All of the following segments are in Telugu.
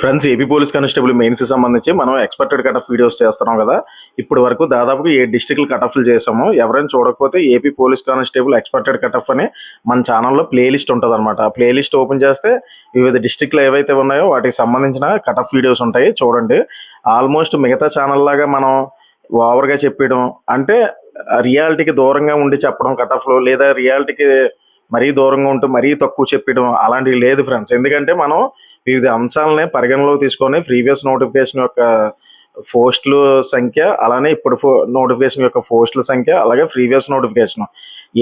Friends, AP police constable mains సంబంధించి మనం ఎక్స్పెక్టెడ్ కట్ ఆఫ్ వీడియోస్ చేస్తున్నాం కదా. ఇప్పటి వరకు దాదాపుగా 7 డిస్ట్రిక్ట్లు కట్ ఆఫ్లు చేసాము. ఎవరైనా చూడకపోతే AP police constable expected cut off అని మన ఛానల్లో ప్లేలిస్ట్ ఉంటుంది అనమాట. ఆ ప్లేలిస్ట్ ఓపెన్ చేస్తే వివిధ డిస్ట్రిక్ట్లు ఏవైతే ఉన్నాయో వాటికి సంబంధించిన కట్ ఆఫ్ వీడియోస్ ఉంటాయి, చూడండి. ఆల్మోస్ట్ మిగతా ఛానల్ లాగా మనం ఓవర్గా చెప్పడం అంటే రియాలిటీకి దూరంగా ఉండి చెప్పడం కట్ ఆఫ్లో, లేదా రియాలిటీకి మరీ దూరంగా ఉంటూ మరీ తక్కువ చెప్పడం అలాంటివి లేదు ఫ్రెండ్స్. ఎందుకంటే మనం వివిధ అంశాలని పరిగణలో తీసుకొని ప్రీవియస్ నోటిఫికేషన్ యొక్క పోస్టుల సంఖ్య, అలానే ఇప్పుడు నోటిఫికేషన్ యొక్క పోస్టుల సంఖ్య, అలాగే ప్రీవియస్ నోటిఫికేషన్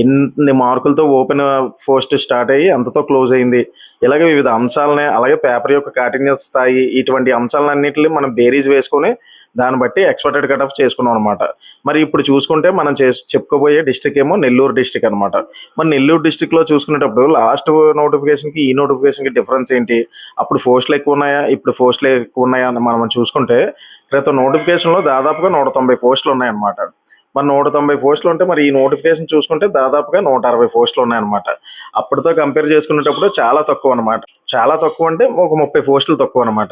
ఎన్ని మార్కులతో ఓపెన్ పోస్ట్ స్టార్ట్ అయ్యి అంతతో క్లోజ్ అయింది, ఇలాగే వివిధ అంశాలని, అలాగే పేపర్ యొక్క కాఠిన్య స్థాయి, ఇటువంటి అంశాలన్నింటినీ మనం బేరీజ్ వేసుకొని దాన్ని బట్టి ఎక్స్పెక్టెడ్ కట్ ఆఫ్ చేసుకున్నాం అనమాట. మరి ఇప్పుడు చూసుకుంటే మనం చెప్పుకోబోయే డిస్ట్రిక్ట్ ఏమో నెల్లూరు డిస్ట్రిక్ట్ అనమాట. మరి నెల్లూరు డిస్ట్రిక్ట్లో చూసుకునేటప్పుడు లాస్ట్ నోటిఫికేషన్కి ఈ నోటిఫికేషన్కి డిఫరెన్స్ ఏంటి, అప్పుడు పోస్టులు ఎక్కువ ఉన్నాయా, ఇప్పుడు పోస్టులు ఎక్కువ ఉన్నాయా అని మనం చూసుకుంటే క్రితం నోటిఫికేషన్లో దాదాపుగా 190 పోస్టులు ఉన్నాయన్నమాట. మరి 190 పోస్టులు ఉంటే మరి ఈ నోటిఫికేషన్ చూసుకుంటే దాదాపుగా 160 పోస్టులు ఉన్నాయన్నమాట. అప్పటితో కంపేర్ చేసుకునేటప్పుడు చాలా తక్కువ అనమాట. చాలా తక్కువ అంటే ఒక 30 పోస్టులు తక్కువ అనమాట.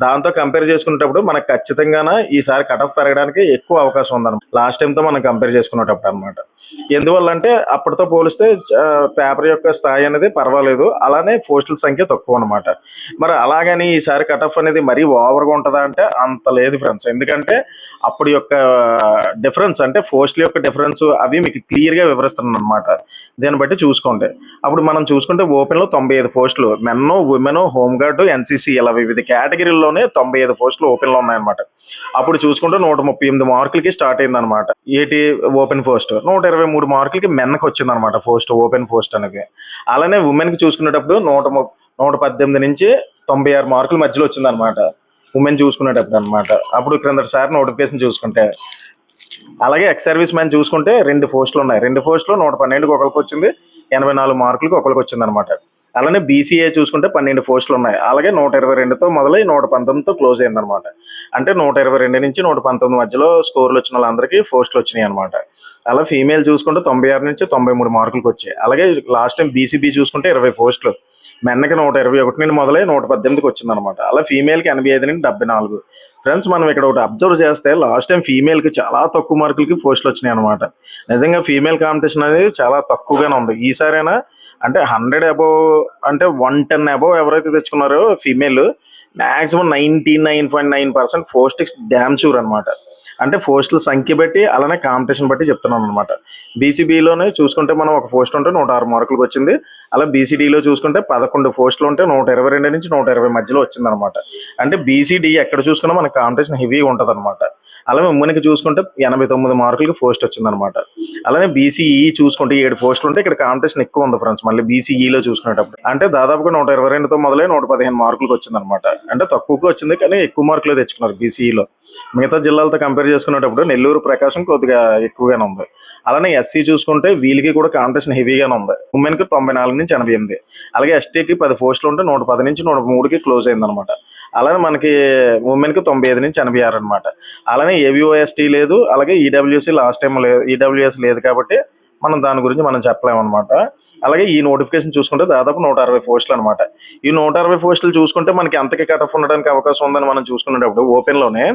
దాంతో కంపేర్ చేసుకునేటప్పుడు మనకు ఖచ్చితంగా ఈసారి కట్ ఆఫ్ పెరగడానికి ఎక్కువ అవకాశం ఉందన్నమాట, లాస్ట్ టైంతో మనం కంపేర్ చేసుకునేటప్పుడు అనమాట. ఎందువల్ల అంటే అప్పటితో పోలిస్తే పేపర్ యొక్క స్థాయి అనేది పర్వాలేదు, అలానే పోస్టుల సంఖ్య తక్కువ అనమాట. మరి అలాగని ఈసారి కట్ ఆఫ్ అనేది మరీ ఓవర్గా ఉంటుందా అంటే అంత లేదు ఫ్రెండ్స్. ఎందుకంటే అప్పుడు యొక్క డిఫరెన్స్ అంటే పోస్టుల యొక్క డిఫరెన్స్ అవి మీకు క్లియర్గా వివరిస్తున్నాను అనమాట. దీన్ని బట్టి చూసుకోండి. అప్పుడు మనం చూసుకుంటే ఓపెన్లో 95 పోస్టులు, మెన్, ఉమెన్, హోంగార్డు, ఎన్సీసీ, ఇలా వివిధ కేటగిరీల్లోనే 95 పోస్టులు ఓపెన్లో ఉన్నాయన్నమాట. అప్పుడు చూసుకుంటే 138 మార్కులకి స్టార్ట్ అయిందనమాట. ఏటి ఓపెన్ పోస్ట్ 123 మార్కులకి మెన్కి వచ్చిందనమాట పోస్ట్, ఓపెన్ పోస్ట్ అనేది. అలానే ఉమెన్కి చూసుకునేటప్పుడు 118 నుంచి 96 మార్కుల మధ్యలో వచ్చిందనమాట ఉమెన్ చూసుకునేటప్పుడు అనమాట. అప్పుడు క్రిందటిసారి నోటిఫికేషన్ చూసుకుంటే. అలాగే ఎక్స్ సర్వీస్ మ్యాన్ చూసుకుంటే 2 పోస్టులు ఉన్నాయి. 2 పోస్టులు 112కి ఒకరికి వచ్చింది, 84 మార్కులకి ఒకరికి వచ్చింది అనమాట. అలానే బీసీఏ చూసుకుంటే 12 పోస్టులు ఉన్నాయి. అలాగే 122తో మొదలై 119తో క్లోజ్ అయిందనమాట. అంటే 122 నుంచి 119 మధ్యలో స్కోర్లు వచ్చిన వాళ్ళందరికీ పోస్టులు వచ్చినాయి అనమాట. అలా ఫీమేల్ చూసుకుంటే 96 నుంచి 93 మార్కులకు వచ్చాయి. అలాగే లాస్ట్ టైం బీసీబీ చూసుకుంటే 20 పోస్టులు, మెన్కి 121 నుండి మొదలై 118కి వచ్చిందనమాట. అలా ఫీమేల్కి 85 నుండి 74. ఫ్రెండ్స్, మనం ఇక్కడ ఒకటి అబ్జర్వ్ చేస్తే లాస్ట్ టైం ఫీమేల్కి చాలా తక్కువ మార్కులకి పోస్టులు వచ్చినాయి అనమాట. నిజంగా ఫీమేల్ కాంపిటీషన్ అనేది చాలా తక్కువగానే ఉంది. ఈసారైనా అంటే 100 అబోవ్ అంటే 110 అబోవ్ ఎవరైతే తెచ్చుకున్నారో female maximum 99.9% post damn sure అనమాట. అంటే పోస్టుల సంఖ్య బట్టి అలానే కాంపిటీషన్ బట్టి చెప్తున్నాను అనమాట. బీసీబీలోనే చూసుకుంటే మనం ఒక పోస్ట్ ఉంటే 106 మార్కులకు వచ్చింది. అలా బీసీడీలో చూసుకుంటే 11 పోస్టులు ఉంటే 122 నుంచి 120 మధ్యలో వచ్చిందనమాట. అంటే బీసీడీ ఎక్కడ చూసుకున్నా మనకు కాంపిటీషన్ హెవీగా ఉంటుంది అనమాట. అలాగే ఉమెన్కి చూసుకుంటే 89 మార్కులకి పోస్ట్ వచ్చిందనమాట. అలానే బీసీఈ చూసుకుంటే 7 పోస్టులు ఉంటే ఇక్కడ కాంపిటీషన్ ఎక్కువ ఉంది ఫ్రెండ్స్. మళ్ళీ బీసీఈలో చూసుకునేటప్పుడు అంటే దాదాపుగా 122తో మొదలై 115 మార్కులకు వచ్చిందనమాట. అంటే తక్కువగా వచ్చింది కానీ ఎక్కువ మార్కులు తెచ్చుకున్నారు బీసీఈలో. మిగతా జిల్లాలతో కంపేర్ చేసుకునేటప్పుడు నెల్లూరు, ప్రకాశం కొద్దిగా ఎక్కువగానే ఉంది. అలానే ఎస్సీ చూసుకుంటే వీళ్ళకి కూడా కాంపిటీషన్ హెవీగానే ఉంది. ఉమెన్కి 94 నుంచి 88. అలాగే ఎస్టీకి 10 పోస్టులు ఉంటే 110 నుంచి 103కి క్లోజ్ అయిందనమాట. అలానే మనకి ఉమెన్కి 95 నుంచి 86 అనమాట. అలానే ఏబిఓఎస్టీ లేదు, అలాగే ఈడబ్ల్యూసీ లాస్ట్ టైం లేదు, ఈడబ్ల్యూఎస్ లేదు కాబట్టి మనం దాని గురించి మనం చెప్పలేమన్నమాట. అలాగే ఈ నోటిఫికేషన్ చూసుకుంటే దాదాపు 160 పోస్టులు అనమాట. ఈ 160 పోస్టులు చూసుకుంటే మనకి ఎంతకి కట్ ఆఫ్ ఉండడానికి అవకాశం ఉందని మనం చూసుకునేటప్పుడు ఓపెన్లోనే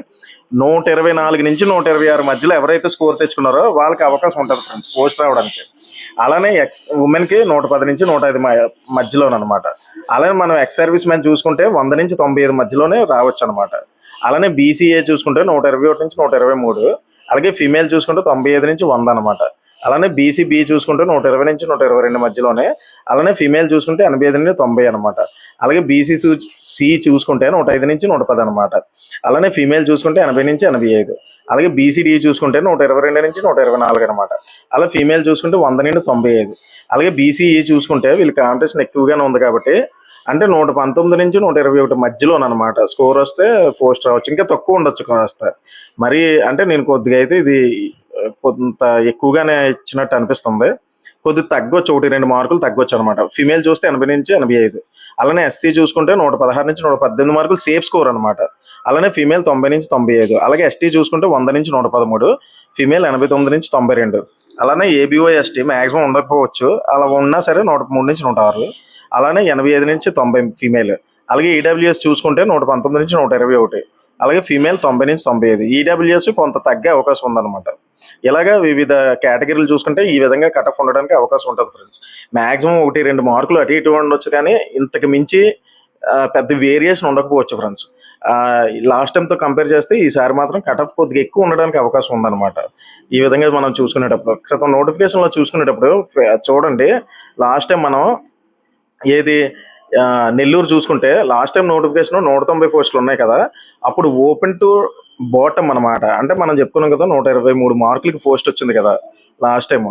124 నుంచి 126 మధ్యలో ఎవరైతే స్కోర్ తెచ్చుకున్నారో వాళ్ళకి అవకాశం ఉంటుంది ఫ్రెండ్స్ పోస్ట్ రావడానికి. అలానే ఉమెన్కి 110 నుంచి 105 మధ్యలోనమాట. అలానే మనం ఎక్స్ సర్వీస్ మ్యాన్ చూసుకుంటే 100 నుంచి 95 మధ్యలోనే రావచ్చు అనమాట. అలానే బీసీఏ చూసుకుంటే 121 నుంచి 123. అలాగే ఫీమేల్ చూసుకుంటే 95 నుంచి 100 అనమాట. అలానే బీసీబీ చూసుకుంటే 120 నుంచి 122 మధ్యలోనే. అలానే ఫీమేల్ చూసుకుంటే 85 నుంచి 90 అనమాట. అలాగే బీసీసీ చూసుకుంటే 105 నుంచి 110 అనమాట. అలానే ఫీమేల్ చూసుకుంటే 80 నుంచి 85. అలాగే బీసీడీ చూసుకుంటే 122 నుంచి 124 అనమాట. అలా ఫీమేల్ చూసుకుంటే 100 నుండి 95. అలాగే బీసీఈ చూసుకుంటే వీళ్ళకి కాంపిటీషన్ ఎక్కువగానే ఉంది కాబట్టి అంటే 119 నుంచి 121 మధ్యలోనమాట స్కోర్ వస్తే పోస్ట్ రావచ్చు. ఇంకా తక్కువ ఉండొచ్చు కాస్త. మరి అంటే నేను కొద్దిగా అయితే ఇది కొంత ఎక్కువగానే ఇచ్చినట్టు అనిపిస్తుంది. కొద్దిగా తగ్గొచ్చు, 1-2 మార్కులు తగ్గొచ్చు అనమాట. ఫీమేల్ చూస్తే 80 నుంచి 85. అలానే ఎస్సీ చూసుకుంటే 116 నుంచి 118 మార్కులు సేఫ్ స్కోర్ అనమాట. అలానే ఫీమేల్ 90 నుంచి 95. అలాగే ఎస్టీ చూసుకుంటే 100 నుంచి 113, ఫీమేల్ 89 నుంచి 92. అలానే ఏబిఓ ఎస్టీ మ్యాక్సిమం ఉండకపోవచ్చు, అలా ఉన్నా సరే 103 నుంచి 106. అలానే 85 నుంచి 90 ఫీమేల్. అలాగే ఈడబ్ల్యూఎస్ చూసుకుంటే 119 నుంచి 121, అలాగే ఫీమేల్ 90 నుంచి 95. ఈడబ్ల్యూఎస్ కొంత తగ్గే అవకాశం ఉందన్నమాట. ఇలాగా వివిధ కేటగిరీలు చూసుకుంటే ఈ విధంగా కట్ ఆఫ్ ఉండడానికి అవకాశం ఉంటుంది ఫ్రెండ్స్. మ్యాక్సిమం 1-2 మార్కులు అటు ఇటు ఉండొచ్చు, కానీ ఇంతకు మించి పెద్ద వేరియేషన్ ఉండకపోవచ్చు ఫ్రెండ్స్. లాస్ట్ టైంతో కంపేర్ చేస్తే ఈసారి మాత్రం కట్ ఆఫ్ కొద్దిగా ఎక్కువ ఉండడానికి అవకాశం ఉందన్నమాట. ఈ విధంగా మనం చూసుకునేటప్పుడు క్రితం నోటిఫికేషన్లో చూసుకునేటప్పుడు చూడండి, లాస్ట్ టైం మనం ఏది నెల్లూరు చూసుకుంటే లాస్ట్ టైం నోటిఫికేషన్ 190 పోస్టులు ఉన్నాయి కదా, అప్పుడు ఓపెన్ టు బాటమ్ అనమాట. అంటే మనం చెప్పుకున్నాం కదా 123 మార్కులకి పోస్ట్ వచ్చింది కదా లాస్ట్ టైం.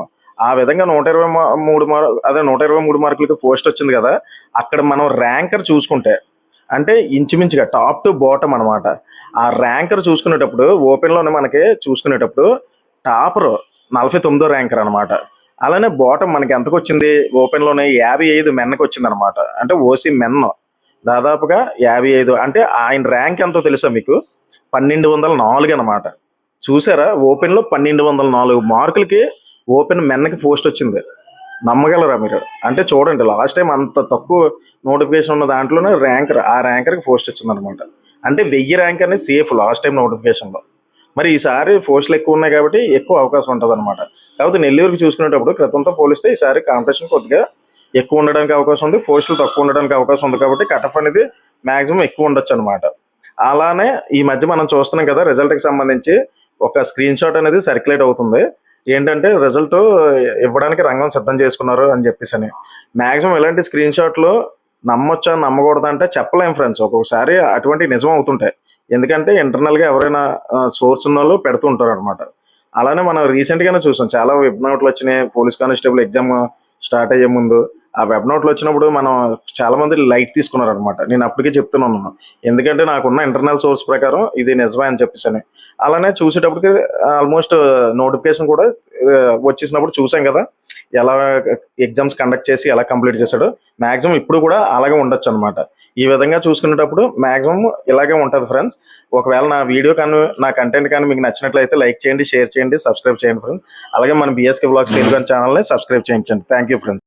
ఆ విధంగా 123 మార్కులకి పోస్ట్ వచ్చింది కదా. అక్కడ మనం ర్యాంకర్ చూసుకుంటే అంటే ఇంచుమించుగా టాప్ టు బాటమ్ అనమాట. ఆ ర్యాంకర్ చూసుకునేటప్పుడు ఓపెన్లోనే మనకి చూసుకునేటప్పుడు టాపర్ 49వ ర్యాంకర్ అనమాట. అలానే బాటమ్ మనకి ఎంతకు వచ్చింది ఓపెన్లోనే 55 మెన్కి వచ్చింది అనమాట. అంటే ఓసీ మెన్ దాదాపుగా 55. అంటే ఆయన ర్యాంక్ ఎంతో తెలుసా మీకు? 1204 అనమాట. చూసారా, ఓపెన్లో 1204 మార్కులకి ఓపెన్ మెన్కి పోస్ట్ వచ్చింది. నమ్మగలరా మీరు? అంటే చూడండి, లాస్ట్ టైం అంత తక్కువ నోటిఫికేషన్ ఉన్న దాంట్లోనే ఆ ర్యాంకర్కి పోస్ట్ వచ్చింది అనమాట. అంటే 1000 ర్యాంక్ అనేది సేఫ్ లాస్ట్ టైం నోటిఫికేషన్లో. మరి ఈసారి పోస్టులు ఎక్కువ ఉన్నాయి కాబట్టి ఎక్కువ అవకాశం ఉంటుంది అనమాట. కాకపోతే నెల్లూరుకి చూసుకునేటప్పుడు క్రితంతో పోలిస్తే ఈసారి కాంపిటీషన్ కొద్దిగా ఎక్కువ ఉండడానికి అవకాశం ఉంది, పోస్టులు తక్కువ ఉండడానికి అవకాశం ఉంది. కాబట్టి కట్ ఆఫ్ అనేది మ్యాక్సిమం ఎక్కువ ఉండొచ్చు అనమాట. అలానే ఈ మధ్య మనం చూస్తున్నాం కదా, రిజల్ట్కి సంబంధించి ఒక స్క్రీన్ షాట్ అనేది సర్క్యులేట్ అవుతుంది. ఏంటంటే రిజల్ట్ ఇవ్వడానికి రంగం సిద్ధం చేసుకున్నారు అని చెప్పేసి అని. మ్యాక్సిమం ఇలాంటి స్క్రీన్ షాట్లు నమ్మొచ్చా నమ్మకూడదా అంటే చెప్పలేం ఫ్రెండ్స్. ఒక్కొక్కసారి అటువంటి నిజం అవుతుంటాయి. ఎందుకంటే ఇంటర్నల్గా ఎవరైనా సోర్స్ ఉన్న వాళ్ళు పెడుతూ ఉంటారు అనమాట. అలానే మనం రీసెంట్గానే చూసాం, చాలా వెబ్ నోట్లు వచ్చినాయి. పోలీస్ కానిస్టేబుల్ ఎగ్జామ్ స్టార్ట్ అయ్యే ముందు ఆ వెబ్ నోట్లు వచ్చినప్పుడు మనం చాలా మంది లైట్ తీసుకున్నారు అనమాట. నేను అప్పటికే చెప్తున్నాను, ఎందుకంటే నాకున్న ఇంటర్నల్ సోర్స్ ప్రకారం ఇది నిజమే అని చెప్పేసి అని. అలానే చూసేటప్పటికి ఆల్మోస్ట్ నోటిఫికేషన్ కూడా వచ్చేసినప్పుడు చూసాం కదా ఎలా ఎగ్జామ్స్ కండక్ట్ చేసి ఎలా కంప్లీట్ చేశాడో. మ్యాక్సిమం ఇప్పుడు కూడా అలాగే ఉండొచ్చు అనమాట. ఈ విధంగా చూసుకునేటప్పుడు మ్యాక్సిమం ఇలాగే ఉంటుంది ఫ్రెండ్స్. ఒకవేళ నా వీడియో కానీ నా కంటెంట్ కానీ మీకు నచ్చినట్లయితే లైక్ చేయండి, షేర్ చేయండి, సబ్స్క్రైబ్ చేయండి ఫ్రెండ్స్. అలాగే మన బిఎస్కే బ్లాగ్స్ తెలుగు ఛానల్ని సబ్స్క్రైబ్ చేయించండి. Thank you friends.